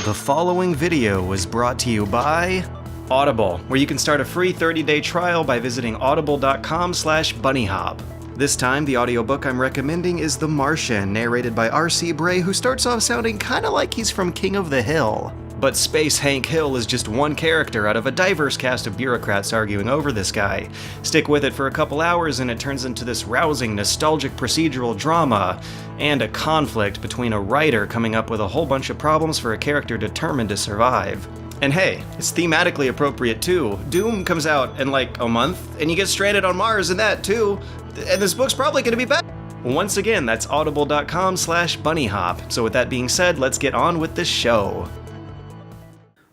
The following video was brought to you by Audible, where you can start a free 30-day trial by visiting audible.com/bunnyhop. This time, the audiobook I'm recommending is The Martian, narrated by R.C. Bray, who starts off sounding kinda like he's from King of the Hill. But Space Hank Hill is just one character out of a diverse cast of bureaucrats arguing over this guy. Stick with it for a couple hours and it turns into this rousing, nostalgic procedural drama, and a conflict between a writer coming up with a whole bunch of problems for a character determined to survive. And hey, it's thematically appropriate too. Doom comes out in like a month, and you get stranded on Mars in that too, and this book's probably gonna be bad. Once again, that's audible.com/bunnyhop. So with that being said, let's get on with the show.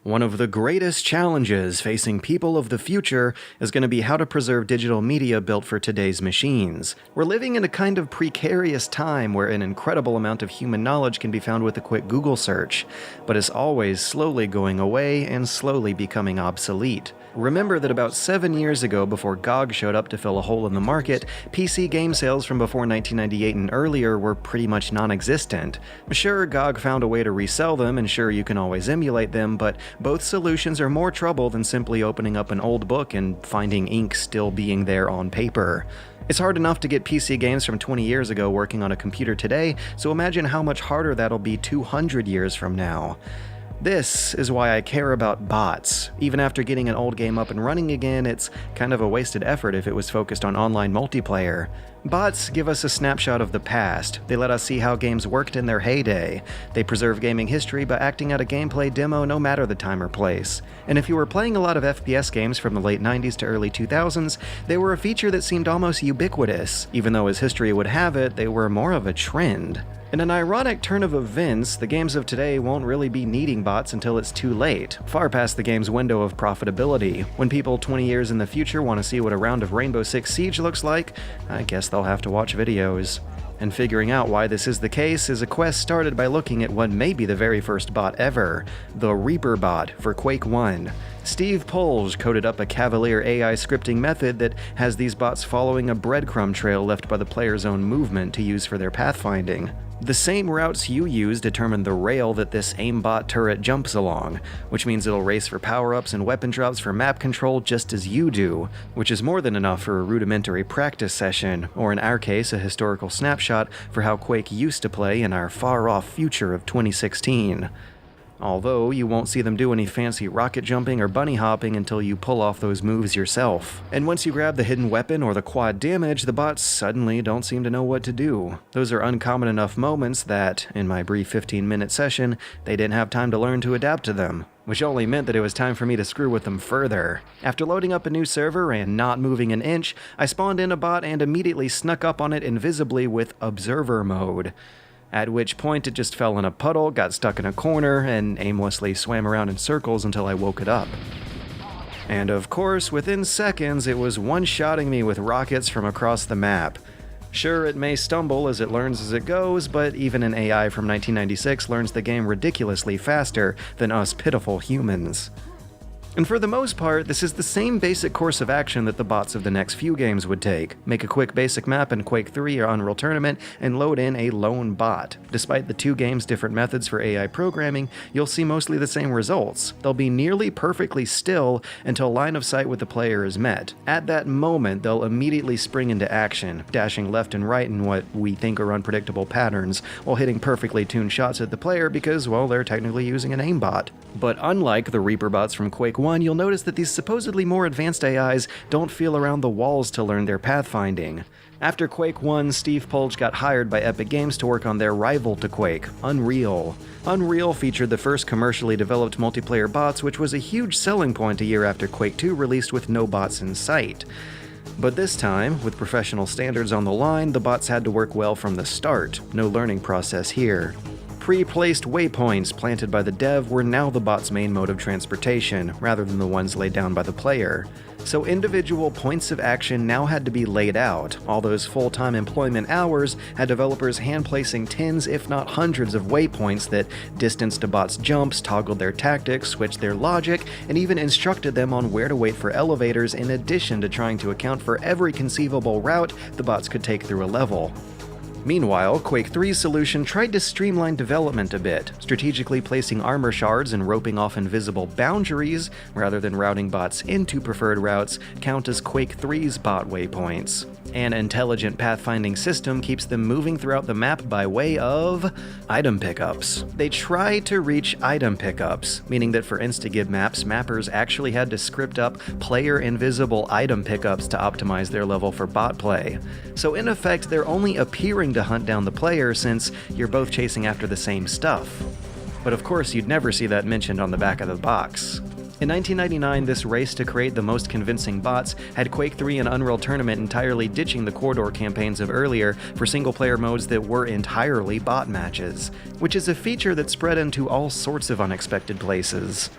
One of the greatest challenges facing people of the future is going to be how to preserve digital media built for today's machines. We're living in a kind of precarious time where an incredible amount of human knowledge can be found with a quick Google search, but it's always slowly going away and slowly becoming obsolete. Remember that about 7 years ago, before GOG showed up to fill a hole in the market, PC game sales from before 1998 and earlier were pretty much non-existent. Sure, GOG found a way to resell them, and sure, you can always emulate them, but both solutions are more trouble than simply opening up an old book and finding ink still being there on paper. It's hard enough to get PC games from 20 years ago working on a computer today, so imagine how much harder that'll be 200 years from now. This is why I care about bots. Even after getting an old game up and running again, it's kind of a wasted effort if it was focused on online multiplayer. Bots give us a snapshot of the past. They let us see how games worked in their heyday. They preserve gaming history by acting out a gameplay demo no matter the time or place. And if you were playing a lot of FPS games from the late 90s to early 2000s, they were a feature that seemed almost ubiquitous, even though as history would have it, they were more of a trend. In an ironic turn of events, the games of today won't really be needing bots until it's too late, far past the game's window of profitability. When people 20 years in the future want to see what a round of Rainbow Six Siege looks like, I guess they'll have to watch videos. And figuring out why this is the case is a quest started by looking at what may be the very first bot ever, the Reaper bot for Quake 1. Steve Polge coded up a cavalier AI scripting method that has these bots following a breadcrumb trail left by the player's own movement to use for their pathfinding. The same routes you use determine the rail that this aimbot turret jumps along, which means it'll race for power-ups and weapon drops for map control just as you do, which is more than enough for a rudimentary practice session, or in our case, a historical snapshot for how Quake used to play in our far-off future of 2016. Although, you won't see them do any fancy rocket jumping or bunny hopping until you pull off those moves yourself. And once you grab the hidden weapon or the quad damage, the bots suddenly don't seem to know what to do. Those are uncommon enough moments that, in my brief 15-minute session, they didn't have time to learn to adapt to them, which only meant that it was time for me to screw with them further. After loading up a new server and not moving an inch, I spawned in a bot and immediately snuck up on it invisibly with Observer mode. At which point it just fell in a puddle, got stuck in a corner, and aimlessly swam around in circles until I woke it up. And of course, within seconds, it was one-shotting me with rockets from across the map. Sure, it may stumble as it learns as it goes, but even an AI from 1996 learns the game ridiculously faster than us pitiful humans. And for the most part, this is the same basic course of action that the bots of the next few games would take. Make a quick basic map in Quake 3 or Unreal Tournament, and load in a lone bot. Despite the two games' different methods for AI programming, you'll see mostly the same results. They'll be nearly perfectly still until line of sight with the player is met. At that moment, they'll immediately spring into action, dashing left and right in what we think are unpredictable patterns, while hitting perfectly tuned shots at the player because, well, they're technically using an aimbot. But unlike the Reaper bots from Quake 1, you'll notice that these supposedly more advanced AIs don't feel around the walls to learn their pathfinding. After Quake 1, Steve Polge got hired by Epic Games to work on their rival to Quake, Unreal. Unreal featured the first commercially developed multiplayer bots, which was a huge selling point a year after Quake 2 released with no bots in sight. But this time, with professional standards on the line, the bots had to work well from the start. No learning process here. Pre-placed waypoints planted by the dev were now the bot's main mode of transportation, rather than the ones laid down by the player. So individual points of action now had to be laid out. All those full-time employment hours had developers hand-placing tens, if not hundreds, of waypoints that distanced a bot's jumps, toggled their tactics, switched their logic, and even instructed them on where to wait for elevators in addition to trying to account for every conceivable route the bots could take through a level. Meanwhile, Quake 3's solution tried to streamline development a bit, strategically placing armor shards and roping off invisible boundaries, rather than routing bots into preferred routes, count as Quake 3's bot waypoints. An intelligent pathfinding system keeps them moving throughout the map by way of item pickups. They try to reach item pickups, meaning that for Instagib maps, mappers actually had to script up player invisible item pickups to optimize their level for bot play. So in effect, they're only appearing to hunt down the player since you're both chasing after the same stuff. But of course, you'd never see that mentioned on the back of the box. In 1999, this race to create the most convincing bots had Quake 3 and Unreal Tournament entirely ditching the corridor campaigns of earlier for single-player modes that were entirely bot matches, which is a feature that spread into all sorts of unexpected places.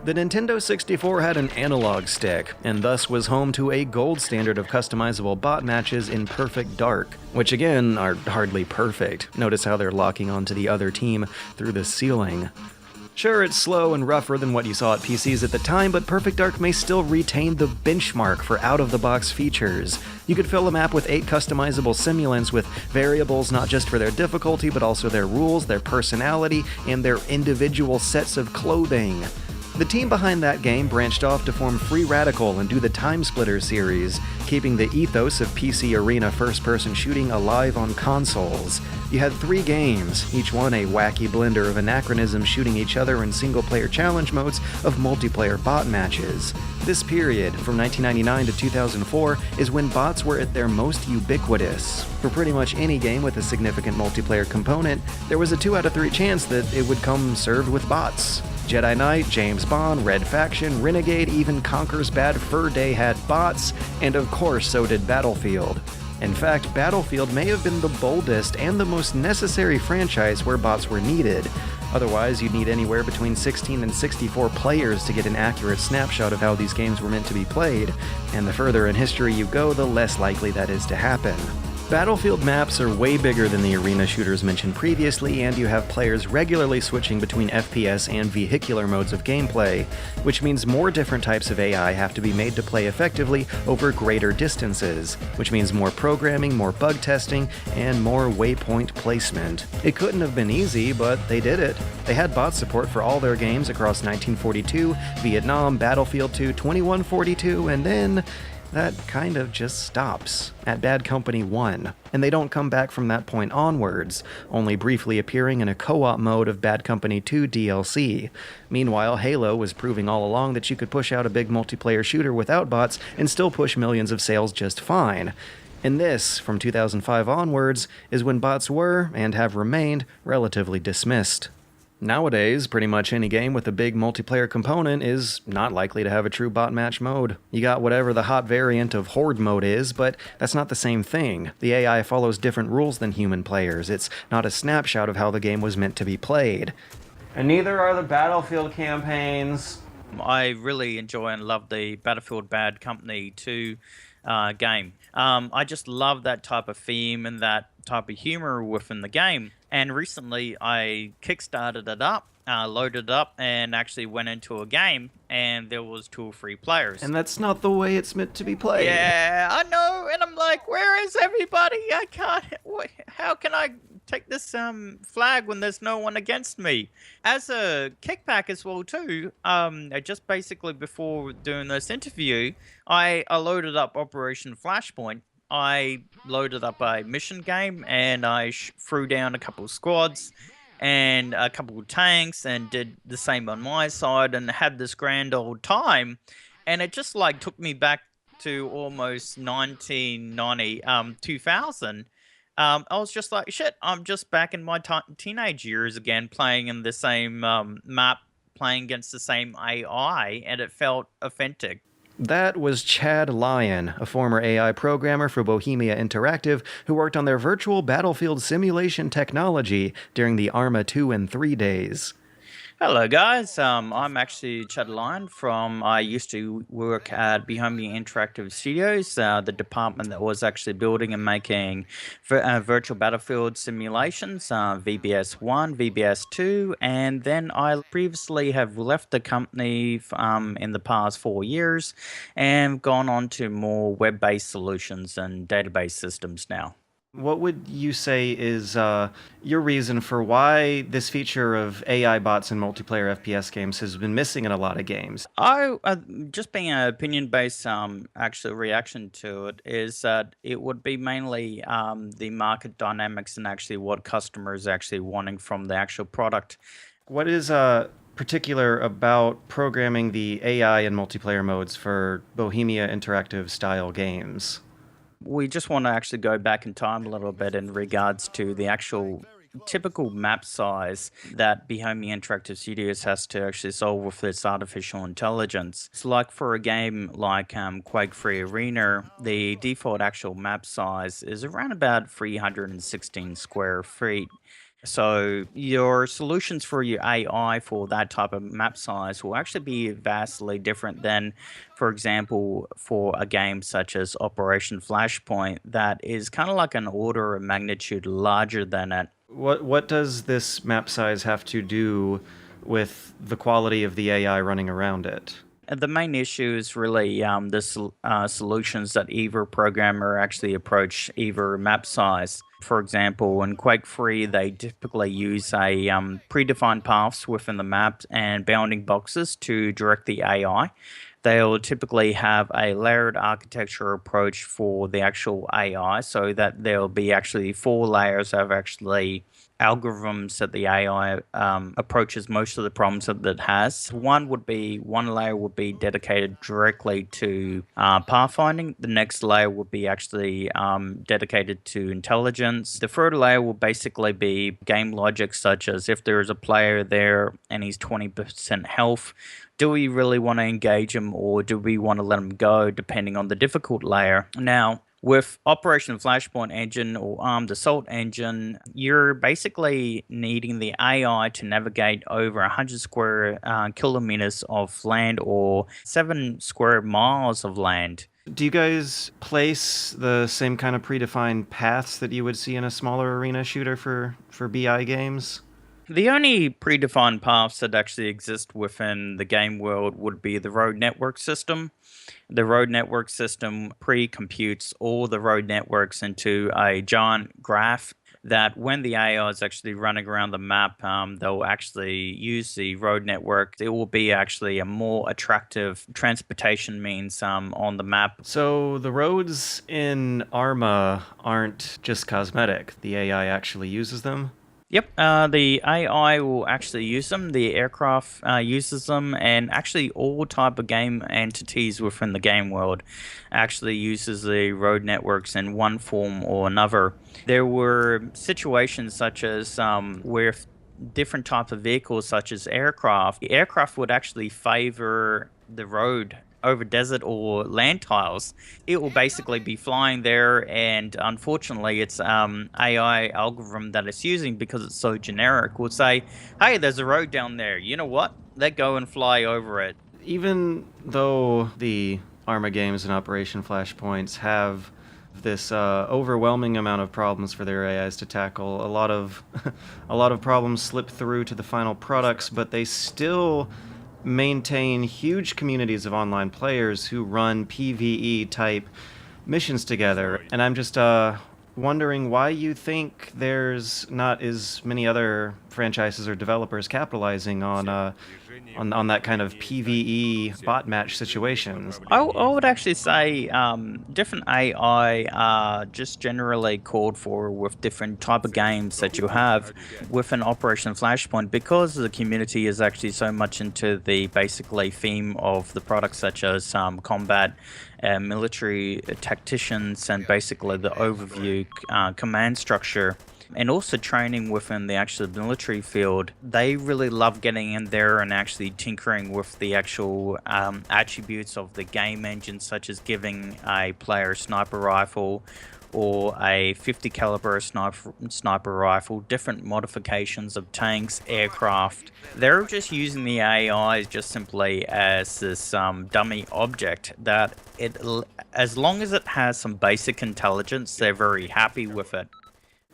The Nintendo 64 had an analog stick, and thus was home to a gold standard of customizable bot matches in Perfect Dark, which again are hardly perfect. Notice how they're locking onto the other team through the ceiling. Sure, it's slow and rougher than what you saw at PCs at the time, but Perfect Dark may still retain the benchmark for out-of-the-box features. You could fill a map with 8 customizable simulants with variables not just for their difficulty, but also their rules, their personality, and their individual sets of clothing. The team behind that game branched off to form Free Radical and do the Time Splitter series, keeping the ethos of PC Arena first-person shooting alive on consoles. You had 3 games, each one a wacky blender of anachronisms shooting each other in single-player challenge modes of multiplayer bot matches. This period, from 1999 to 2004, is when bots were at their most ubiquitous. For pretty much any game with a significant multiplayer component, there was a 2 out of 3 chance that it would come served with bots. Jedi Knight, James Bond, Red Faction, Renegade, even Conker's Bad Fur Day had bots, and of course so did Battlefield. In fact, Battlefield may have been the boldest and the most necessary franchise where bots were needed. Otherwise, you'd need anywhere between 16 and 64 players to get an accurate snapshot of how these games were meant to be played, and the further in history you go, the less likely that is to happen. Battlefield maps are way bigger than the arena shooters mentioned previously, and you have players regularly switching between FPS and vehicular modes of gameplay, which means more different types of AI have to be made to play effectively over greater distances, which means more programming, more bug testing, and more waypoint placement. It couldn't have been easy, but they did it. They had bot support for all their games across 1942, Vietnam, Battlefield 2, 2142, and then that kind of just stops at Bad Company 1, and they don't come back from that point onwards, only briefly appearing in a co-op mode of Bad Company 2 DLC. Meanwhile, Halo was proving all along that you could push out a big multiplayer shooter without bots and still push millions of sales just fine. And this, from 2005 onwards, is when bots were, and have remained, relatively dismissed. Nowadays, pretty much any game with a big multiplayer component is not likely to have a true bot match mode. You got whatever the hot variant of Horde mode is, but that's not the same thing. The AI follows different rules than human players. It's not a snapshot of how the game was meant to be played. And neither are the Battlefield campaigns. I really enjoy and love the Battlefield Bad Company 2 game. I just love that type of theme and that type of humor within the game. And recently I kickstarted it up, loaded it up, and actually went into a game, and there was 2 or 3 players. And that's not the way it's meant to be played. Yeah, I know, and I'm like, where is everybody? I can't, how can I take this flag when there's no one against me? As a kickback as well too, just basically before doing this interview, I loaded up Operation Flashpoint. I loaded up a mission game, and I threw down a couple of squads and a couple of tanks, and did the same on my side, and had this grand old time. And it just like took me back to almost 1990, 2000. I was just like, shit, I'm just back in my teenage years again, playing in the same map, playing against the same AI, and it felt authentic. That was Chad Lyon, a former AI programmer for Bohemia Interactive who worked on their virtual battlefield simulation technology during the Arma 2 and 3 days. Hello, guys. I'm actually Chad Lyon from. I used to work at Bohemia Interactive Studios, the department that was actually building and making virtual battlefield simulations, VBS 1, VBS 2, and then I previously have left the company in the past 4 years and gone on to more web based solutions and database systems now. What would you say is your reason for why this feature of AI bots in multiplayer FPS games has been missing in a lot of games? I just being an opinion based actual reaction to it is that it would be mainly the market dynamics and actually what customers actually wanting from the actual product. What is particular about programming the AI in multiplayer modes for Bohemia Interactive style games? We just want to actually go back in time a little bit in regards to the actual typical map size that Bohemia Interactive Studios has to actually solve with its artificial intelligence. It's like for a game like Quake 3 Arena, the default actual map size is around about 316 square feet. So your solutions for your AI for that type of map size will actually be vastly different than, for example, for a game such as Operation Flashpoint that is kind of like an order of magnitude larger than it. What does this map size have to do with the quality of the AI running around it? The main issue is really solutions that either programmer actually approach either map size. For example, in Quake 3, they typically use a predefined paths within the map and bounding boxes to direct the AI. They'll typically have a layered architecture approach for the actual AI, so that there'll be actually four layers of actually algorithms that the AI approaches most of the problems that it has. One layer would be dedicated directly to pathfinding. The next layer would be actually dedicated to intelligence. The third layer will basically be game logic, such as if there is a player there and he's 20% health, do we really want to engage him or do we want to let him go, depending on the difficult layer? Now, with Operation Flashpoint Engine or Armed Assault Engine, you're basically needing the AI to navigate over 100 square kilometers of land or 7 square miles of land. Do you guys place the same kind of predefined paths that you would see in a smaller arena shooter for BI games? The only predefined paths that actually exist within the game world would be the road network system. The road network system pre-computes all the road networks into a giant graph that when the AI is actually running around the map, they'll actually use the road network. It will be actually a more attractive transportation means on the map. So the roads in Arma aren't just cosmetic. The AI actually uses them. Yep, the AI will actually use them. The aircraft uses them, and actually all type of game entities within the game world actually uses the road networks in one form or another. There were situations such as where different types of vehicles, such as aircraft, the aircraft would actually favor the road over desert or land tiles. It will basically be flying there, and unfortunately, its AI algorithm that it's using, because it's so generic, will say, "Hey, there's a road down there. You know what? Let go and fly over it." Even though the Arma games and Operation Flashpoints have this overwhelming amount of problems for their AIs to tackle, a lot of a lot of problems slip through to the final products, but they still maintain huge communities of online players who run PvE type missions together. And I'm just wondering why you think there's not as many other franchises or developers capitalizing on that kind of PvE bot match situations. I would actually say different AI are just generally called for with different type of games that you have within Operation Flashpoint, because the community is actually so much into the basically theme of the products, such as combat, military tacticians, and basically the overview command structure, and also training within the actual military field. They really love getting in there and actually tinkering with the actual attributes of the game engine, such as giving a player a sniper rifle or a 50 caliber sniper rifle, different modifications of tanks, aircraft. They're just using the AI just simply as this dummy object that as long as it has some basic intelligence, they're very happy with it.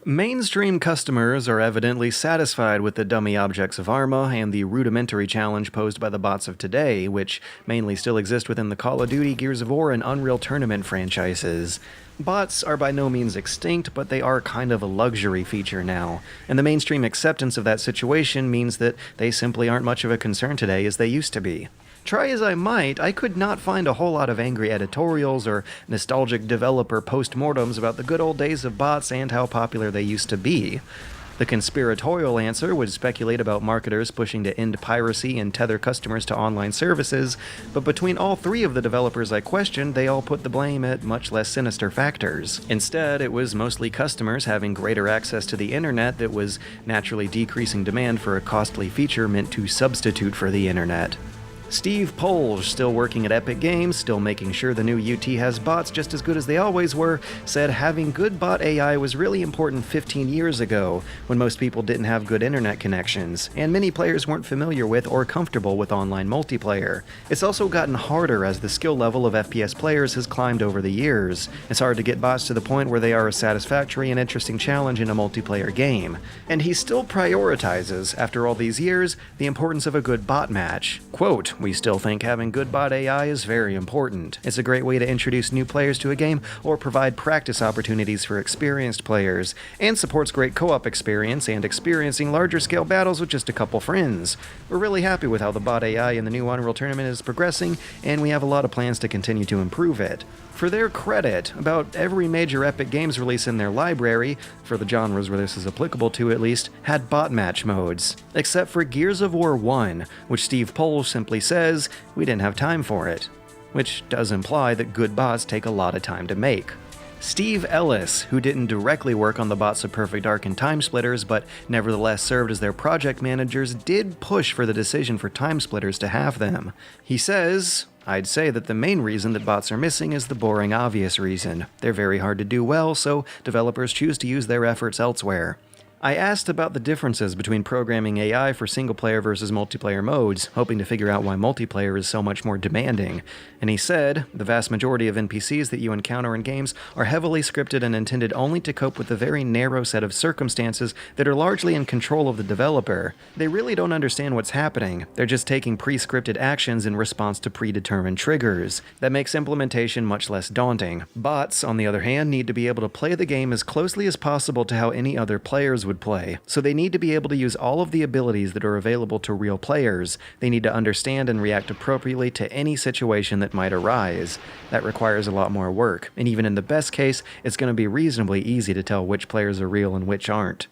Mainstream customers are evidently satisfied with the dummy objects of Arma and the rudimentary challenge posed by the bots of today, which mainly still exist within the Call of Duty, Gears of War, and Unreal Tournament franchises. Bots are by no means extinct, but they are kind of a luxury feature now, and the mainstream acceptance of that situation means that they simply aren't much of a concern today as they used to be. Try as I might, I could not find a whole lot of angry editorials or nostalgic developer postmortems about the good old days of bots and how popular they used to be. The conspiratorial answer would speculate about marketers pushing to end piracy and tether customers to online services, but between all three of the developers I questioned, they all put the blame at much less sinister factors. Instead, it was mostly customers having greater access to the internet that was naturally decreasing demand for a costly feature meant to substitute for the internet. Steve Polge, still working at Epic Games, still making sure the new UT has bots just as good as they always were, said having good bot AI was really important 15 years ago, when most people didn't have good internet connections, and many players weren't familiar with or comfortable with online multiplayer. It's also gotten harder as the skill level of FPS players has climbed over the years. It's hard to get bots to the point where they are a satisfactory and interesting challenge in a multiplayer game. And he still prioritizes, after all these years, the importance of a good bot match. Quote, "We still think having good bot AI is very important. It's a great way to introduce new players to a game or provide practice opportunities for experienced players, and supports great co-op experience and experiencing larger scale battles with just a couple friends. We're really happy with how the bot AI in the new Unreal Tournament is progressing, and we have a lot of plans to continue to improve it." For their credit, about every major Epic Games release in their library, for the genres where this is applicable to at least, had bot match modes. Except for Gears of War 1, which Steve Polge simply says, "We didn't have time for it." Which does imply that good bots take a lot of time to make. Steve Ellis, who didn't directly work on the bots of Perfect Dark and Timesplitters, but nevertheless served as their project managers, did push for the decision for Timesplitters to have them. He says, "I'd say that the main reason that bots are missing is the boring obvious reason. They're very hard to do well, so developers choose to use their efforts elsewhere." I asked about the differences between programming AI for single-player versus multiplayer modes, hoping to figure out why multiplayer is so much more demanding, and he said, "The vast majority of NPCs that you encounter in games are heavily scripted and intended only to cope with a very narrow set of circumstances that are largely in control of the developer. They really don't understand what's happening. They're just taking pre-scripted actions in response to predetermined triggers. That makes implementation much less daunting. Bots, on the other hand, need to be able to play the game as closely as possible to how any other players would play. So they need to be able to use all of the abilities that are available to real players. They need to understand and react appropriately to any situation that might arise. That requires a lot more work, and even in the best case, it's going to be reasonably easy to tell which players are real and which aren't."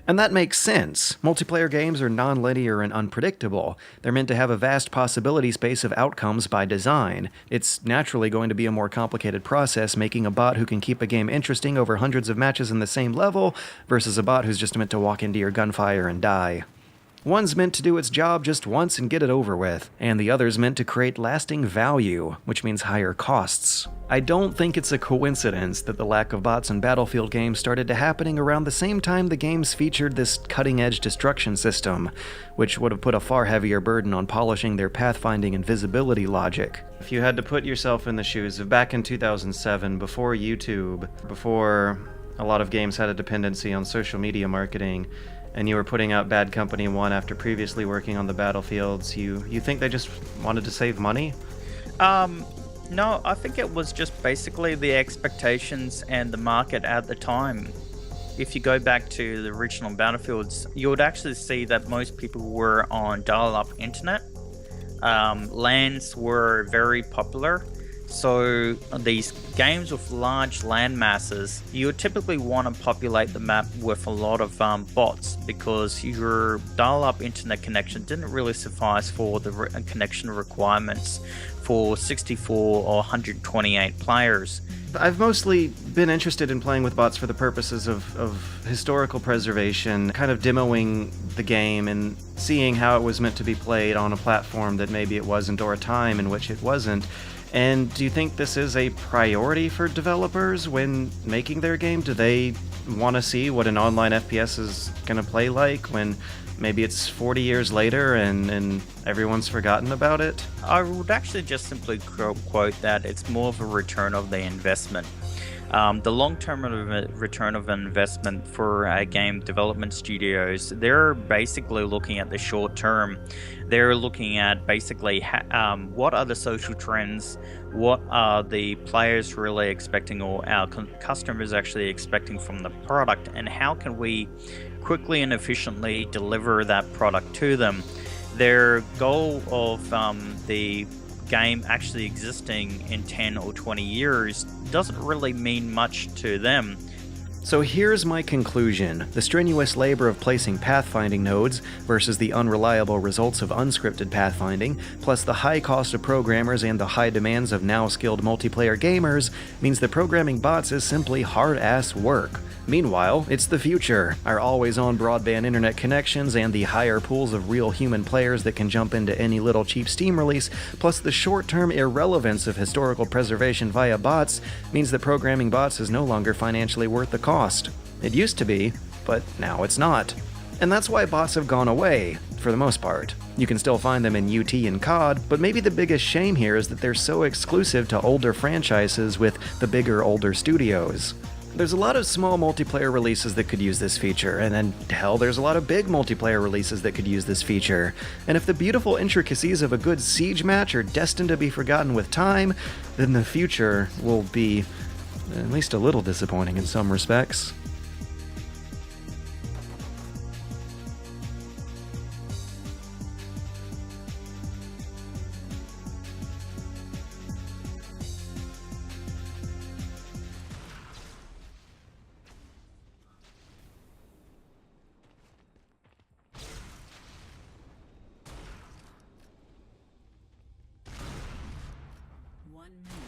And that makes sense. Multiplayer games are non-linear and unpredictable. They're meant to have a vast possibility space of outcomes by design. It's naturally going to be a more complicated process making a bot who can keep a game interesting over hundreds of matches in the same level versus a bot who's just meant to walk into your gunfire and die. One's meant to do its job just once and get it over with, and the other's meant to create lasting value, which means higher costs. I don't think it's a coincidence that the lack of bots in Battlefield games started happening around the same time the games featured this cutting-edge destruction system, which would have put a far heavier burden on polishing their pathfinding and visibility logic. If you had to put yourself in the shoes of back in 2007, before YouTube, before a lot of games had a dependency on social media marketing, and you were putting out Bad Company 1 after previously working on the Battlefields, you think they just wanted to save money? No, I think it was just basically the expectations and the market at the time. If you go back to the original Battlefields, you would actually see that most people were on dial-up internet. LANs were very popular. So these games with large land masses, you would typically want to populate the map with a lot of bots because your dial-up internet connection didn't really suffice for the connection requirements for 64 or 128 players. I've mostly been interested in playing with bots for the purposes of historical preservation, kind of demoing the game and seeing how it was meant to be played on a platform that maybe it wasn't or a time in which it wasn't. And do you think this is a priority for developers when making their game? Do they want to see what an online FPS is going to play like when maybe it's 40 years later and everyone's forgotten about it? I would actually just simply quote that it's more of a return of the investment. The long-term return of investment for game development studios, they're basically looking at the short term. They're looking at basically what are the social trends, what are the players really expecting, or our customers actually expecting from the product, and how can we quickly and efficiently deliver that product to them. Their goal of the game actually existing in 10 or 20 years doesn't really mean much to them. So here's my conclusion. The strenuous labor of placing pathfinding nodes versus the unreliable results of unscripted pathfinding, plus the high cost of programmers and the high demands of now skilled multiplayer gamers, means that programming bots is simply hard-ass work. Meanwhile, it's the future. Our always-on broadband internet connections and the higher pools of real human players that can jump into any little cheap Steam release, plus the short-term irrelevance of historical preservation via bots, means that programming bots is no longer financially worth the cost. It used to be, but now it's not. And that's why bots have gone away, for the most part. You can still find them in UT and COD, but maybe the biggest shame here is that they're so exclusive to older franchises with the bigger, older studios. There's a lot of small multiplayer releases that could use this feature, and then, hell, there's a lot of big multiplayer releases that could use this feature. And if the beautiful intricacies of a good siege match are destined to be forgotten with time, then the future will be at least a little disappointing in some respects. One minute.